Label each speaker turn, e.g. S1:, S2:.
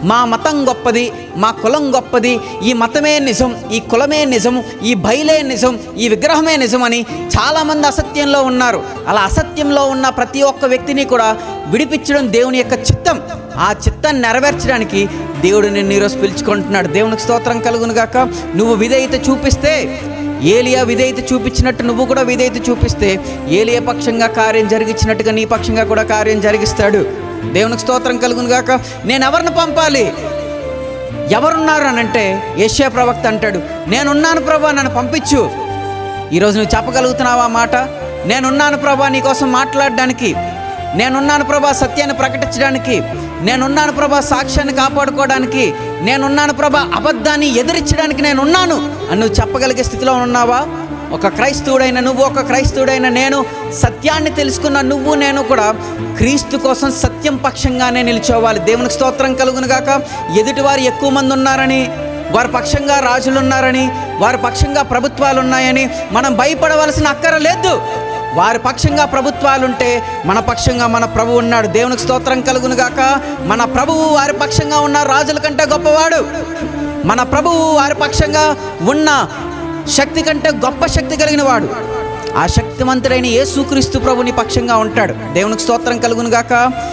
S1: మా మతం గొప్పది, మా కులం గొప్పది, ఈ మతమే నిజం, ఈ కులమే నిజం, ఈ బయలే నిజం, ఈ విగ్రహమే నిజం అని చాలామంది అసత్యంలో ఉన్నారు. అలా అసత్యంలో ఉన్న ప్రతి ఒక్క వ్యక్తిని కూడా విడిపించడం దేవుని యొక్క చిత్తం. ఆ చిత్తాన్ని నెరవేర్చడానికి దేవుడు నిన్ను ఈరోజు పిలుచుకుంటున్నాడు. దేవునికి స్తోత్రం కలుగును గాక. నువ్వు విధేయత చూపిస్తే, ఏలియా విధేయత చూపించినట్టు నువ్వు కూడా విధేయత చూపిస్తే, ఏలియా పక్షంగా కార్యం జరిగించినట్టుగా నీ పక్షంగా కూడా కార్యం జరిగిస్తాడు. దేవునికి స్తోత్రం కలుగును గాక. నేను ఎవరిని పంపాలి, ఎవరున్నారు అని అంటే యెషయా ప్రవక్త అంటాడు, నేనున్నాను ప్రభా, నన్ను పంపించు. ఈరోజు నువ్వు చెప్పగలుగుతున్నావా ఆ మాట? నేనున్నాను ప్రభా నీకోసం మాట్లాడడానికి, నేనున్నాను ప్రభా సత్యాన్ని ప్రకటించడానికి, నేనున్నాను ప్రభా సాక్ష్యాన్ని కాపాడుకోవడానికి, నేనున్నాను ప్రభా అబద్ధాన్ని ఎదిరించడానికి నేనున్నాను అని నువ్వు చెప్పగలిగే స్థితిలో ఉన్నావా? ఒక క్రైస్తవుడైన నువ్వు, ఒక క్రైస్తవుడైన నేను, సత్యాన్ని తెలుసుకున్న నువ్వు నేను కూడా క్రీస్తు కోసం సత్యం పక్షంగానే నిలిచోవాలి. దేవునికి స్తోత్రం కలుగును గాక. ఎదుటివారు ఎక్కువ మంది ఉన్నారని, వారి పక్షంగా రాజులు ఉన్నారని, వారి పక్షంగా ప్రభుత్వాలు ఉన్నాయని మనం భయపడవలసిన అక్కర లేదు. వారి పక్షంగా ప్రభుత్వాలుంటే మన పక్షంగా మన ప్రభువు ఉన్నాడు. దేవునికి స్తోత్రం కలుగును గాక. మన ప్రభువు వారి పక్షంగా ఉన్న రాజుల కంటే గొప్పవాడు. మన ప్రభువు వారి పక్షంగా ఉన్న శక్తి కంటే గొప్ప శక్తి కలిగిన వాడు. ఆ శక్తిమంతుడైన యేసుక్రీస్తు ప్రభుని పక్షంగా ఉంటాడు. దేవునికి స్తోత్రం కలుగును గాక.